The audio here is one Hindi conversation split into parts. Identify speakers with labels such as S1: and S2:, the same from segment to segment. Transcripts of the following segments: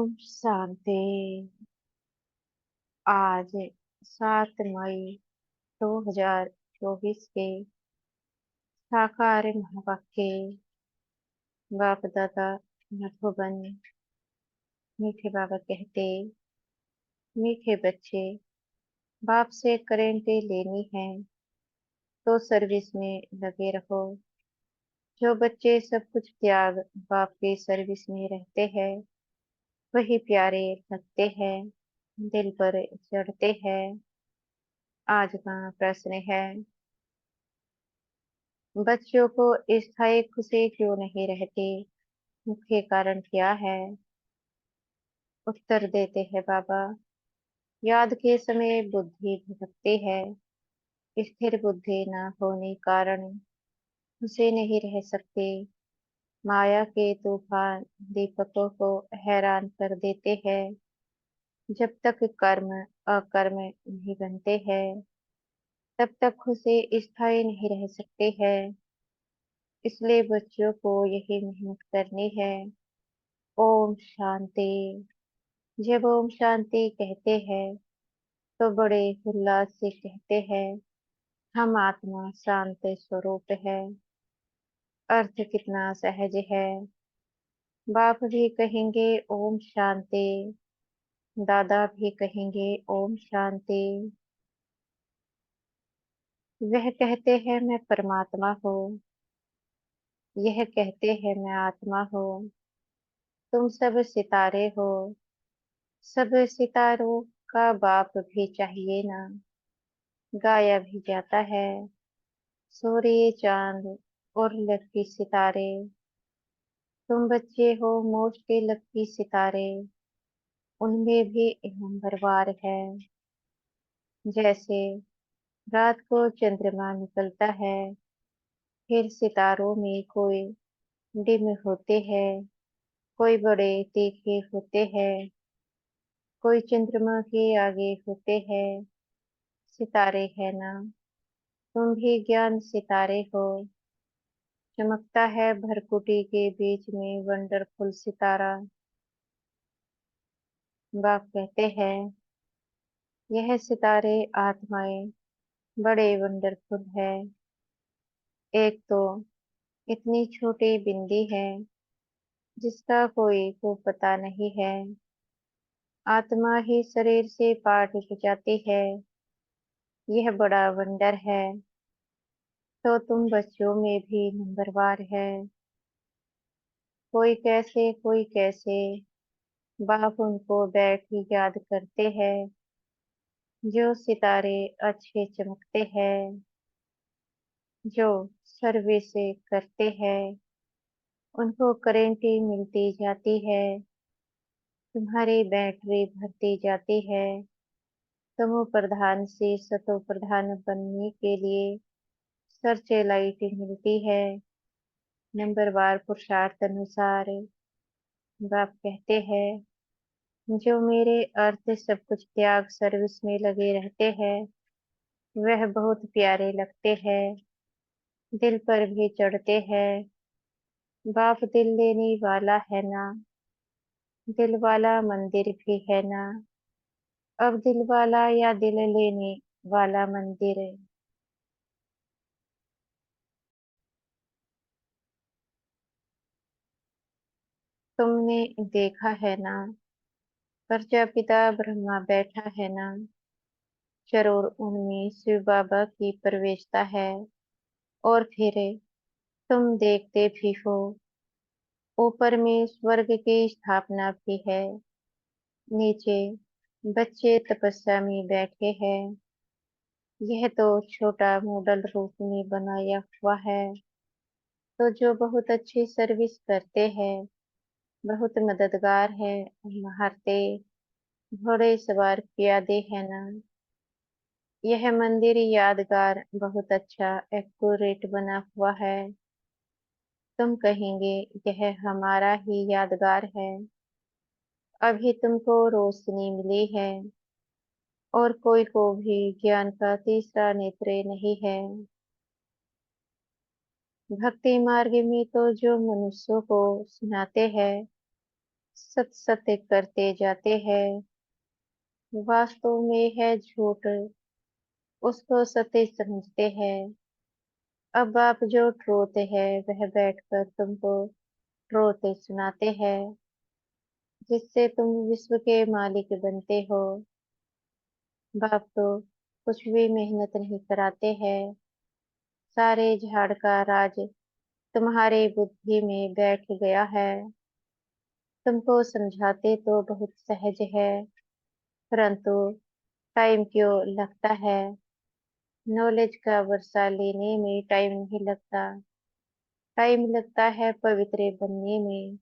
S1: ओम शांति। आज 7 मई 2024 के शाकाहारी महावाक्य बाप दादा मधुबन। मीठे बाबा कहते, मीठे बच्चे, बाप से करेंटे लेनी है तो सर्विस में लगे रहो। जो बच्चे सब कुछ त्याग बाप के सर्विस में रहते हैं वही प्यारे लगते हैं, दिल पर चढ़ते हैं। आज का प्रश्न है, बच्चों को स्थायी खुशी क्यों नहीं रहती, मुख्य कारण क्या है? उत्तर देते हैं बाबा, याद के समय बुद्धि भटकती है। स्थिर बुद्धि न होने कारण खुशी नहीं रह सकते। माया के तूफान दीपकों को हैरान कर देते हैं। जब तक कर्म अकर्म नहीं बनते हैं तब तक खुशी स्थायी नहीं रह सकते हैं। इसलिए बच्चों को यही मेहनत करनी है। ओम शांति। जब ओम शांति कहते हैं तो बड़े उल्लास से कहते हैं, हम आत्मा शांत स्वरूप है। अर्थ कितना सहज है। बाप भी कहेंगे ओम शांति, दादा भी कहेंगे ओम शांति। वह कहते हैं मैं परमात्मा हूँ, यह कहते हैं मैं आत्मा हूँ। तुम सब सितारे हो। सब सितारों का बाप भी चाहिए ना। गाया भी जाता है, सूर्य चांद और लकी सितारे। तुम बच्चे हो मोस्ट के लकी सितारे, उनमें भी नंबरवार है। जैसे रात को चंद्रमा निकलता है, फिर सितारों में कोई डिम होते हैं, कोई बड़े तीखे होते हैं, कोई चंद्रमा के आगे होते हैं। सितारे है ना। तुम भी ज्ञान सितारे हो। चमकता है भरकुटी के बीच में वंडरफुल सितारा। बाप कहते हैं, यह सितारे आत्माएं बड़े वंडरफुल है। एक तो इतनी छोटी बिंदी है जिसका कोई को पता नहीं है। आत्मा ही शरीर से पाठ जाती है, यह बड़ा वंडर है। तो तुम बच्चों में भी नंबरवार है। कोई कैसे बाप उनको बैठ ही याद करते हैं। जो सितारे अच्छे चमकते हैं, जो सर्विस करते हैं, उनको करेंटी मिलती जाती है। तुम्हारी बैटरी भरती जाती है। तमो प्रधान से सतो प्रधान बनने के लिए सर्च लाइट मिलती है। नंबरवार पुरुषार्थ अनुसार बाप कहते हैं, जो मेरे अर्थ सब कुछ त्याग सर्विस में लगे रहते हैं वह बहुत प्यारे लगते हैं, दिल पर भी चढ़ते हैं। बाप दिल लेने वाला है ना, दिल वाला मंदिर भी है ना। अब दिल वाला या दिल लेने वाला मंदिर? तुमने देखा है ना, प्रजापिता ब्रह्मा बैठा है ना। जरूर उनमें शिव बाबा की प्रवेशता है। और फिर तुम देखते भी हो, ऊपर में स्वर्ग की स्थापना भी है। नीचे बच्चे तपस्या में बैठे हैं। यह तो छोटा मॉडल रूप में बनाया हुआ है। तो जो बहुत अच्छी सर्विस करते हैं, बहुत मददगार है, महारते घोड़े सवार प्यादे है ना। यह मंदिर यादगार बहुत अच्छा एक्यूरेट बना हुआ है। तुम कहेंगे यह हमारा ही यादगार है। अभी तुमको रोशनी मिली है और कोई को भी ज्ञान का तीसरा नेत्र नहीं है। भक्ति मार्ग में तो जो मनुष्यों को सुनाते हैं सत सत्य करते जाते हैं, वास्तव में है झूठ, उसको सत्य समझते हैं। अब आप जो रोते हैं वह बैठकर तुमको रोते सुनाते हैं, जिससे तुम विश्व के मालिक बनते हो। बाप तो कुछ भी मेहनत नहीं कराते हैं, सारे झाड़ का राज तुम्हारे बुद्धि में बैठ गया है। तुमको समझाते तो बहुत सहज है, परंतु टाइम क्यों लगता है? नॉलेज का वर्षा लेने में टाइम नहीं लगता, टाइम लगता है पवित्र बनने में।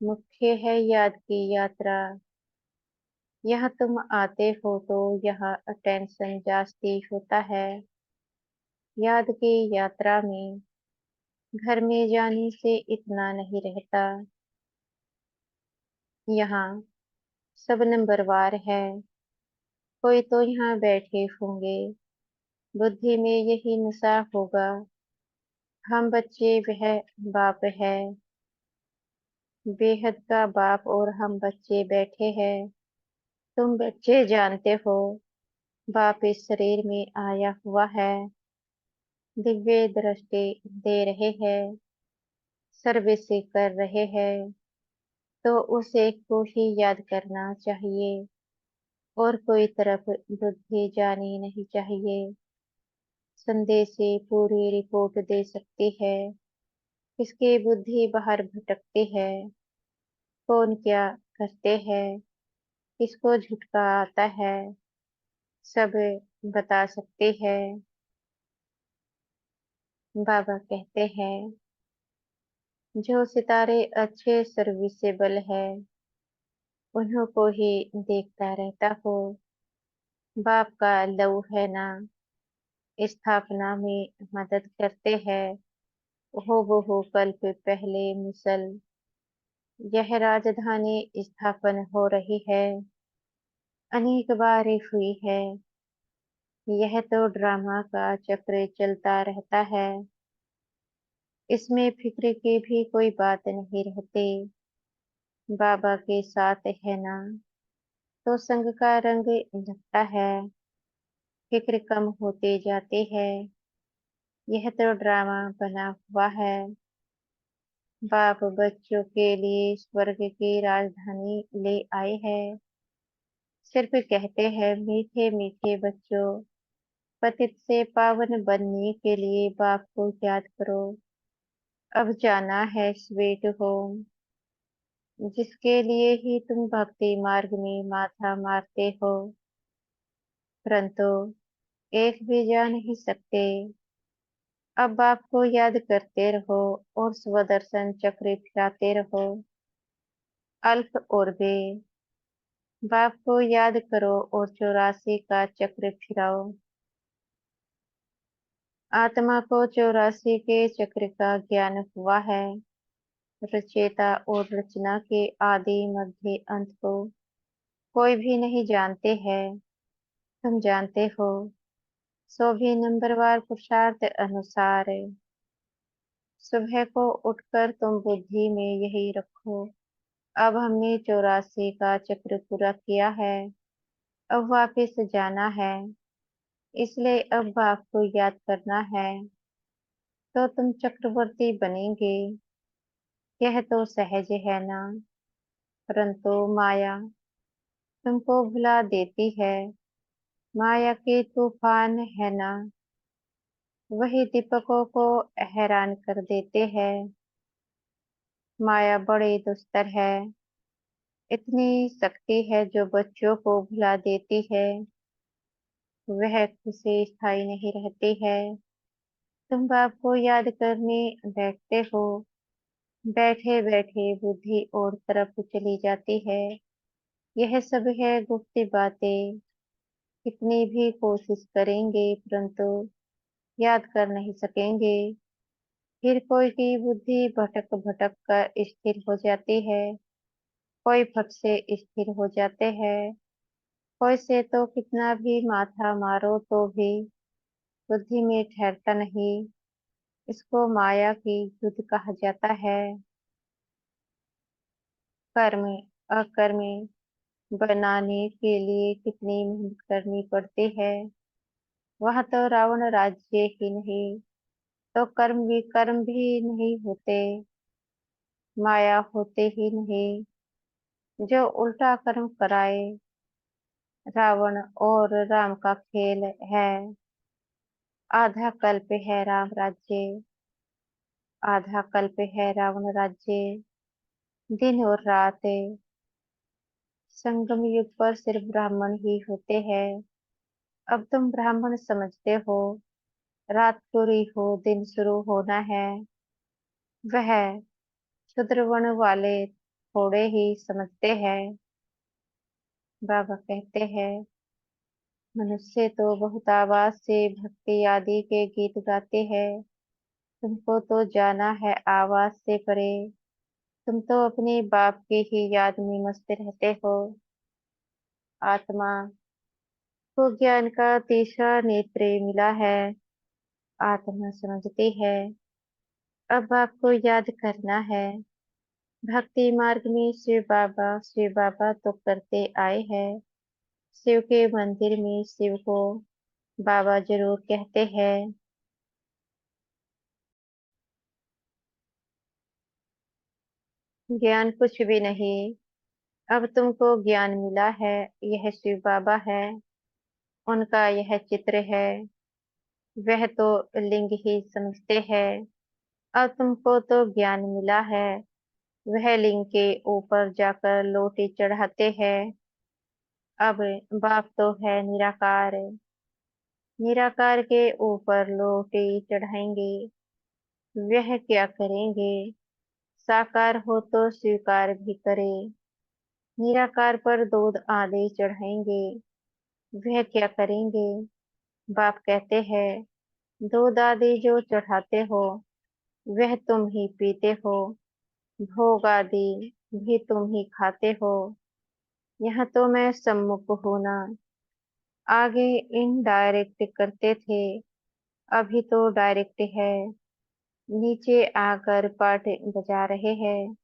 S1: मुख्य है याद की यात्रा। यहाँ तुम आते हो तो यहाँ अटेंशन जास्ती होता है। याद की यात्रा में घर में जाने से इतना नहीं रहता। यहाँ सब नंबरवार है, कोई तो यहाँ बैठे होंगे, बुद्धि में यही नशा होगा। हम बच्चे वह बाप है, बेहद का बाप, और हम बच्चे बैठे हैं। तुम बच्चे जानते हो, बाप इस शरीर में आया हुआ है, दिव्य दृष्टि दे रहे हैं, सर्विस कर रहे हैं, तो उस एक को ही याद करना चाहिए, और कोई तरफ बुद्धि जानी नहीं चाहिए। संदेह से पूरी रिपोर्ट दे सकती है, किसकी बुद्धि बाहर भटकती है, कौन क्या करते हैं, किसको झुटका आता है, सब बता सकते हैं। बाबा कहते हैं, जो सितारे अच्छे सर्विसेबल है, उन्हीं को ही देखता रहता हो। बाप का लव है ना, स्थापना में मदद करते हैं। हो कल्प पहले मुसल, यह राजधानी स्थापन हो रही है, अनेक बार हुई है। यह तो ड्रामा का चक्र चलता रहता है, इसमें फिक्र की भी कोई बात नहीं रहती। बाबा के साथ है ना, तो संग का रंग लगता है, फिक्र कम होते जाते हैं। यह तो ड्रामा बना हुआ है। बाप बच्चों के लिए स्वर्ग की राजधानी ले आए हैं। सिर्फ कहते हैं, मीठे मीठे बच्चों, पतित से पावन बनने के लिए बाप को याद करो। अब जाना है स्वीट होम, जिसके लिए ही तुम भक्ति मार्ग में माथा मारते हो, परंतु एक भी जा नहीं सकते। अब बाप को याद करते रहो और स्वदर्शन चक्र फिराते रहो। अल्फ और बे, बाप को याद करो और 84 का चक्र फिराओ। आत्मा को 84 के चक्र का ज्ञान हुआ है। रचयिता और रचना के आदि मध्य अंत को कोई भी नहीं जानते हैं, तुम जानते हो। सो भी नंबरवार पुरुषार्थ अनुसार सुबह को उठकर तुम बुद्धि में यही रखो, अब हमने 84 का चक्र पूरा किया है, अब वापस जाना है, इसलिए अब आपको याद करना है, तो तुम चक्रवर्ती बनेंगे। यह तो सहज है ना, परंतु माया तुमको भुला देती है। माया के तूफान है ना, वही दीपकों को हैरान कर देते हैं। माया बड़ी दुस्तर है, इतनी शक्ति है जो बच्चों को भुला देती है। वह खुशी स्थायी नहीं रहती है। तुम बाप को याद करने बैठते हो, बैठे बैठे बुद्धि और तरफ चली जाती है। यह सब है गुप्त बातें, कितनी भी कोशिश करेंगे परंतु याद कर नहीं सकेंगे। फिर कोई की बुद्धि भटक भटक कर स्थिर हो जाती है, कोई फट से स्थिर हो जाते हैं, कोई से तो कितना भी माथा मारो तो भी बुद्धि में ठहरता नहीं। इसको माया की युद्ध कहा जाता है। कर्म अकर्मी बनाने के लिए कितनी मेहनत करनी पड़ती है। वह तो रावण राज्य ही नहीं, तो कर्म भी नहीं होते, माया होते ही नहीं, जो उल्टा कर्म कराए। रावण और राम का खेल है। आधा कल्प है राम राज्य, आधा कल्प है रावण राज्य। दिन और रात संगम युग पर सिर्फ ब्राह्मण ही होते हैं। अब तुम ब्राह्मण समझते हो, रात पूरी हो दिन शुरू होना है। वह शूद्र वर्ण वाले थोड़े ही समझते हैं। बाबा कहते हैं, मनुष्य तो बहुत आवाज से भक्ति आदि के गीत गाते हैं। तुमको तो जाना है आवाज से परे। तुम तो अपने बाप की ही याद में मस्त रहते हो। आत्मा को ज्ञान का तीसरा नेत्र मिला है। आत्मा समझती है, अब आपको याद करना है। भक्ति मार्ग में शिव बाबा तो करते आए हैं। शिव के मंदिर में शिव को बाबा जरूर कहते हैं। ज्ञान कुछ भी नहीं, अब तुमको ज्ञान मिला है। यह शिव बाबा है, उनका यह चित्र है। वह तो लिंग ही समझते हैं। अब तुमको तो ज्ञान मिला है। वह लिंग के ऊपर जाकर लोटी चढ़ाते हैं। अब बाप तो है निराकार, निराकार के ऊपर लोटी चढ़ाएंगे। वह क्या करेंगे, साकार हो तो स्वीकार भी करे। निराकार पर दूध आदि चढ़ाएंगे। वह क्या करेंगे, बाप कहते हैं, दूध आदि जो चढ़ाते हो वह तुम ही पीते हो। भोग आदि भी तुम ही खाते हो। यह तो मैं सम्मुख हूं ना। आगे इनडायरेक्ट करते थे, अभी तो डायरेक्ट है। नीचे आकर पाठ बजा रहे हैं,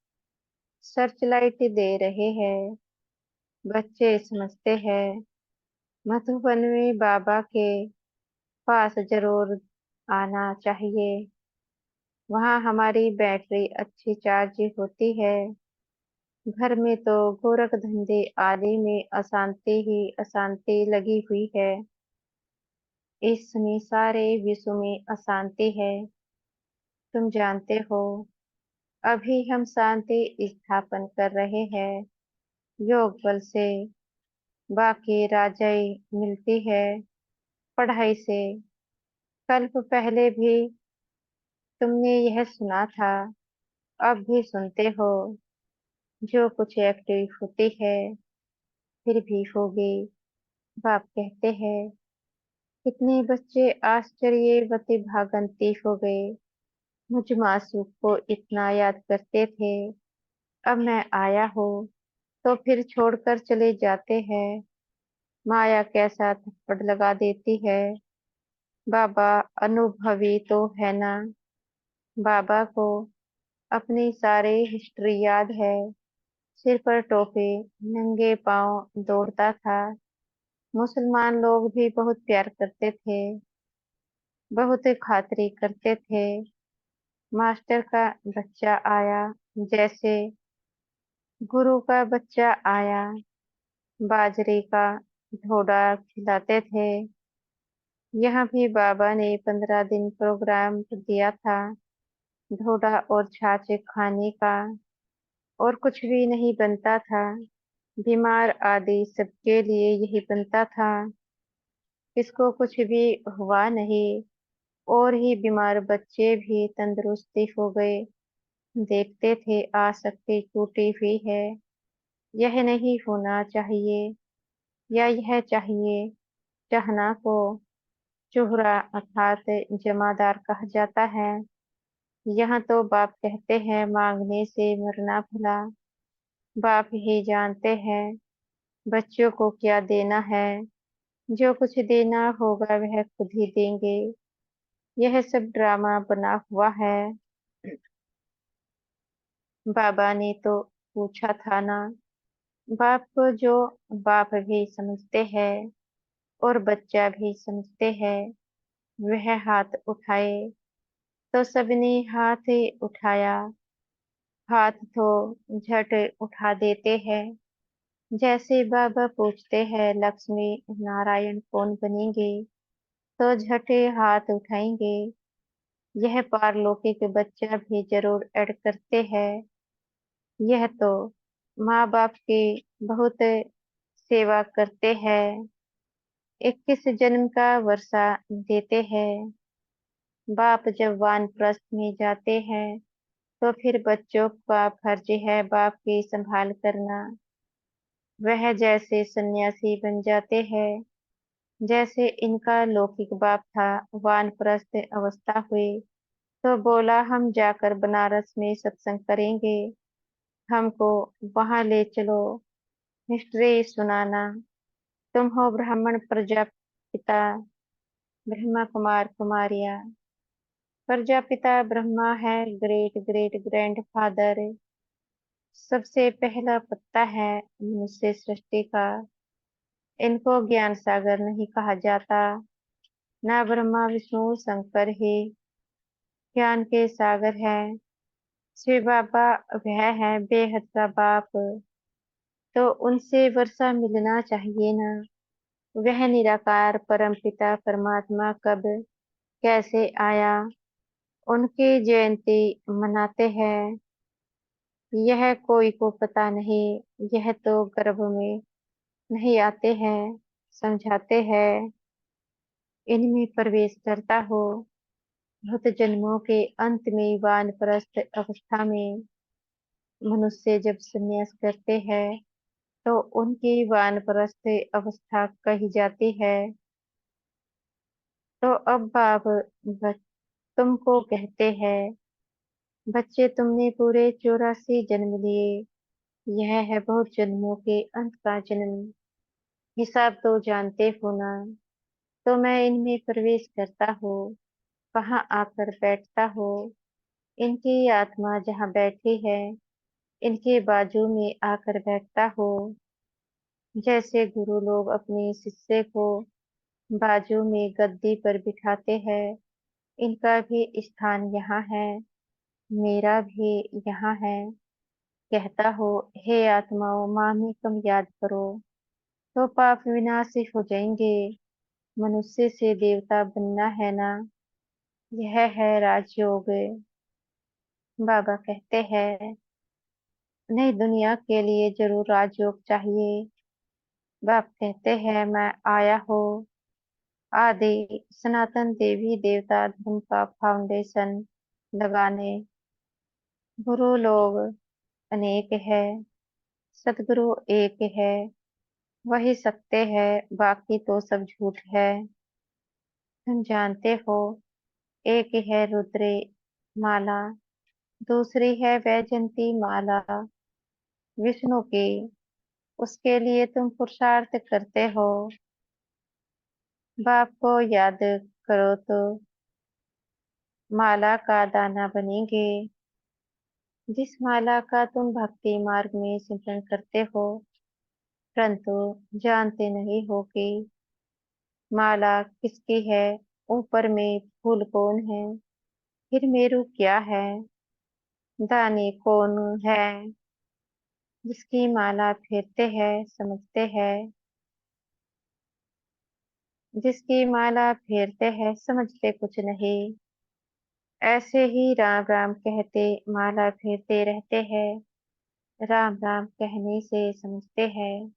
S1: सर्च लाइट दे रहे हैं। बच्चे समझते हैं, मधुबन में बाबा के पास जरूर आना चाहिए। वहाँ हमारी बैटरी अच्छी चार्ज होती है। घर में तो गोरख धंधे आदि में अशांति ही अशांति लगी हुई है। इसमें सारे विश्व में अशांति है। तुम जानते हो, अभी हम शांति स्थापन कर रहे हैं योग बल से। बाकी राजाई मिलती है पढ़ाई से। कल्प पहले भी तुमने यह सुना था, अब भी सुनते हो। जो कुछ एक्टिव होती है फिर भी होगी। बाप कहते हैं, कितने बच्चे आश्चर्यवती भागंती हो गए। मुझ मासूम को इतना याद करते थे, अब मैं आया हूँ तो फिर छोड़कर चले जाते हैं। माया कैसा थप्पड़ लगा देती है। बाबा अनुभवी तो है ना। बाबा को अपनी सारी हिस्ट्री याद है। सिर पर टोपी, नंगे पांव दौड़ता था। मुसलमान लोग भी बहुत प्यार करते थे, बहुत खातिरी करते थे। मास्टर का बच्चा आया, जैसे गुरु का बच्चा आया। बाजरे का ढोडा खिलाते थे। यहाँ भी बाबा ने 15 दिन प्रोग्राम दिया था, ढोडा और छाछ खाने का। और कुछ भी नहीं बनता था। बीमार आदि सबके लिए यही बनता था। किसको कुछ भी हुआ नहीं, और ही बीमार बच्चे भी तंदुरुस्ती हो गए। देखते थे आसक्ति टूटी हुई है। यह नहीं होना चाहिए, या यह चाहिए। चाहना को चोहरा अर्थात जमादार कहा जाता है। यहाँ तो बाप कहते हैं, मांगने से मरना भला। बाप ही जानते हैं बच्चों को क्या देना है। जो कुछ देना होगा वह खुद ही देंगे। यह सब ड्रामा बना हुआ है। बाबा ने तो पूछा था ना। बाप को जो बाप भी समझते हैं और बच्चा भी समझते हैं, वह हाथ उठाए। तो सबने हाथ उठाया। हाथ तो झट उठा देते हैं। जैसे बाबा पूछते हैं लक्ष्मी नारायण कौन बनेंगे, तो झटे हाथ उठाएंगे। यह पारलौकिक बच्चा भी जरूर ऐड करते हैं। यह तो माँ बाप की बहुत सेवा करते हैं। 21 जन्म का वर्षा देते हैं। बाप जब वानप्रस्थ में जाते हैं, तो फिर बच्चों का फर्ज है बाप की संभाल करना। वह जैसे सन्यासी बन जाते हैं, जैसे इनका लौकिक बाप था। वानप्रस्थ अवस्था हुई तो बोला हम जाकर बनारस में सत्संग करेंगे, हमको वहां ले चलो, हिस्ट्री सुनाना। तुम हो ब्राह्मण प्रजापिता, ब्रह्मा कुमार कुमारियां। प्रजापिता ब्रह्मा है, ग्रेट ग्रेट ग्रैंड फादर, सबसे पहला पत्ता है मनुष्य सृष्टि का। इनको ज्ञान सागर नहीं कहा जाता। न ब्रह्मा विष्णु शंकर ही ज्ञान के सागर है। शिव बाबा वह है बेहद का बाप। तो उनसे वर्षा मिलना चाहिए ना। वह निराकार परम पिता परमात्मा कब कैसे आया, उनकी जयंती मनाते हैं। यह कोई को पता नहीं। यह तो गर्भ में नहीं आते हैं, समझाते हैं। इनमें प्रवेश करता हो बहुत जन्मों के अंत में। वानप्रस्थ अवस्था में मनुष्य जब संन्यास करते हैं, तो उनकी वानप्रस्थ अवस्था कही जाती है। तो अब बाप तुमको कहते हैं, बच्चे तुमने पूरे 84 जन्म लिए। यह है बहुत जन्मों के अंत का जन्म। हिसाब तो जानते हो ना। तो मैं इनमें प्रवेश करता हूँ, कहाँ आकर बैठता हूँ। इनकी आत्मा जहाँ बैठी है, इनके बाजू में आकर बैठता हूँ। जैसे गुरु लोग अपने शिष्य को बाजू में गद्दी पर बिठाते हैं, इनका भी स्थान यहाँ है, मेरा भी यहाँ है। कहता हो, हे आत्माओं माँ में कम याद करो, तो पाप विनाशी हो जाएंगे। मनुष्य से देवता बनना है ना। यह है राजयोग। बाबा कहते हैं, नहीं दुनिया के लिए जरूर राजयोग चाहिए। बाप कहते हैं, मैं आया हूँ आदि सनातन देवी देवता धर्म का फाउंडेशन लगाने। गुरु लोग अनेक है, सतगुरु एक है। वही सत्य है, बाकी तो सब झूठ है। तुम जानते हो, एक है रुद्र माला, दूसरी है वैजंती माला विष्णु की। उसके लिए तुम पुरुषार्थ करते हो। बाप को याद करो तो माला का दाना बनेंगे। जिस माला का तुम भक्ति मार्ग में सिमरन करते हो, परंतु जानते नहीं हो कि माला किसकी है, ऊपर में फूल कौन है, फिर मेरू क्या है, दानी कौन है। जिसकी माला फेरते हैं समझते हैं, जिसकी माला फेरते हैं समझते कुछ नहीं। ऐसे ही राम राम कहते माला फेरते रहते हैं। राम राम कहने से समझते हैं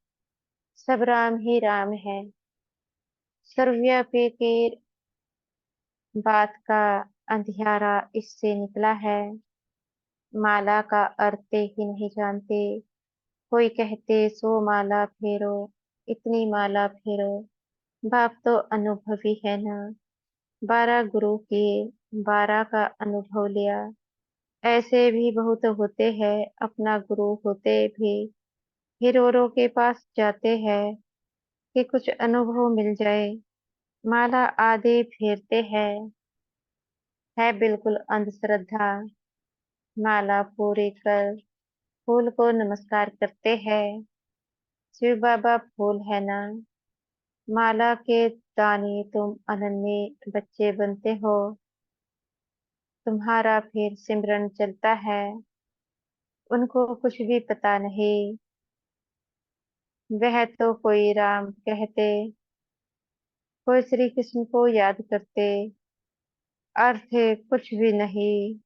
S1: सब राम ही राम है। सर्वव्यापी के बात का अंधियारा इससे निकला है। माला का अर्थ ही नहीं जानते। कोई कहते सो माला फेरो, इतनी माला फेरो। बाप तो अनुभवी है ना। 12 गुरु किए, 12 का अनुभव लिया। ऐसे भी बहुत होते हैं, अपना गुरु होते भी फिर औरों के पास जाते हैं कि कुछ अनुभव मिल जाए। माला आदि फेरते हैं, है बिल्कुल अंधश्रद्धा। माला पूरी कर फूल को नमस्कार करते हैं। शिव बाबा फूल है ना, माला के दानी तुम अनन्य बच्चे बनते हो। तुम्हारा फिर सिमरन चलता है, उनको कुछ भी पता नहीं। वह तो कोई राम कहते, कोई श्री कृष्ण को याद करते। अर्थ कुछ भी नहीं,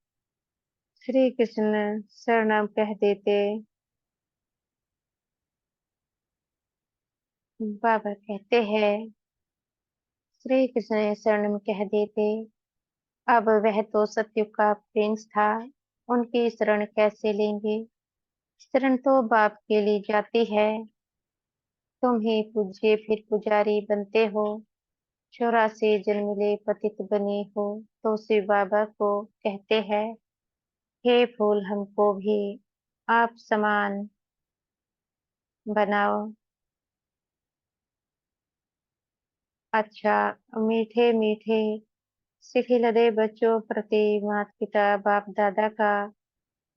S1: श्री कृष्ण शरणम कह देते। बाबा कहते हैं, श्री कृष्ण शरणम कह देते। अब वह तो सतयुग का प्रिंस था, उनकी शरण कैसे लेंगे। शरण तो बाप के लिए जाती है। तुम ही पूज्य फिर पुजारी बनते हो। 84 जन्म ले पतित बने हो, तो शिव बाबा को कहते हैं, हे फूल हमको भी आप समान बनाओ। अच्छा, मीठे मीठे सिखिलदे बच्चों प्रति माता पिता बाप दादा का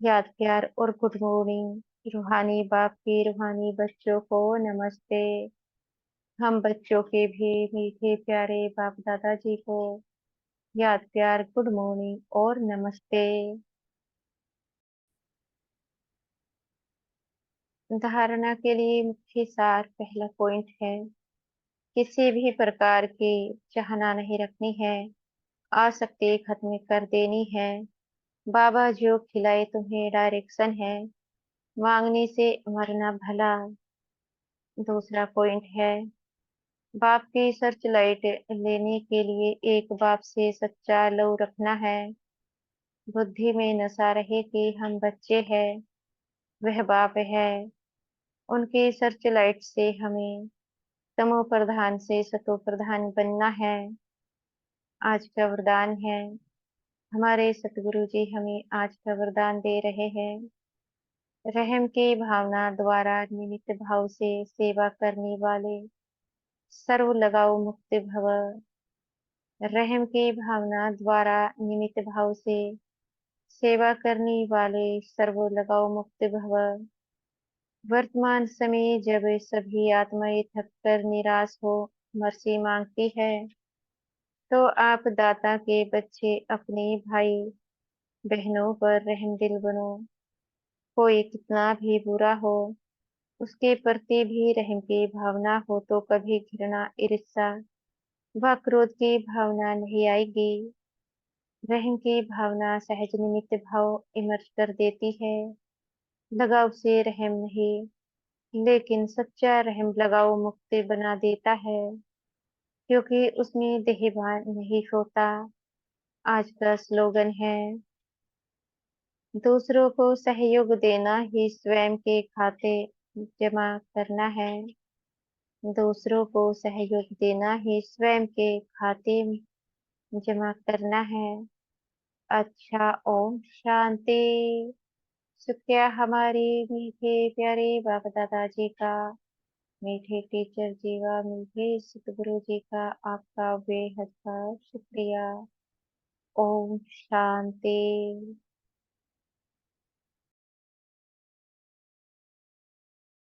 S1: याद प्यार और गुड मॉर्निंग। रूहानी बाप की रूहानी बच्चों को नमस्ते। हम बच्चों के भी मीठे प्यारे बाप दादाजी को याद प्यार गुड मॉर्निंग और नमस्ते। धारणा के लिए मुख्य सार पहला पॉइंट है, किसी भी प्रकार की चाहना नहीं रखनी है, आसक्ति खत्म कर देनी है। बाबा जो खिलाए तुम्हें डायरेक्शन है, मांगने से मरना भला। दूसरा पॉइंट है, बाप की सर्च लाइट लेने के लिए एक बाप से सच्चा लव रखना है। बुद्धि में नशा रहे कि हम बच्चे हैं, वह बाप है। उनकी सर्च लाइट से हमें तमो प्रधान से सतो प्रधान बनना है। आज का वरदान है, हमारे सतगुरु जी हमें आज का वरदान दे रहे हैं। रहम की भावना द्वारा निमित्त भाव से सेवा करने वाले सर्व लगाओ मुक्त भव। रहम की भावना द्वारा निमित्त भाव से सेवा करने वाले सर्व लगाओ मुक्त भव। वर्तमान समय जब सभी आत्माएं थककर निराश हो मर्सी मांगती है, तो आप दाता के बच्चे अपने भाई बहनों पर रहमदिल बनो। कोई कितना भी बुरा हो, उसके प्रति भी रहम की भावना हो तो कभी घृणा ईर्ष्या व क्रोध की भावना नहीं आएगी। रहम की भावना सहज निमित्त भाव इमर्ज कर देती है। लगाव से रहम नहीं, लेकिन सच्चा रहम लगाव मुक्त बना देता है, क्योंकि उसमें देहभान नहीं होता। आज का स्लोगन है, दूसरों को सहयोग देना ही स्वयं के खाते जमा करना है। दूसरों को सहयोग देना ही स्वयं के खाते जमा करना है। अच्छा, ओम शांति। शुक्रिया हमारे मीठे प्यारे बाबा दादाजी का, मीठे टीचर जी का, मीठे सतगुरु जी का, आपका बेहद का शुक्रिया। ओम शांति।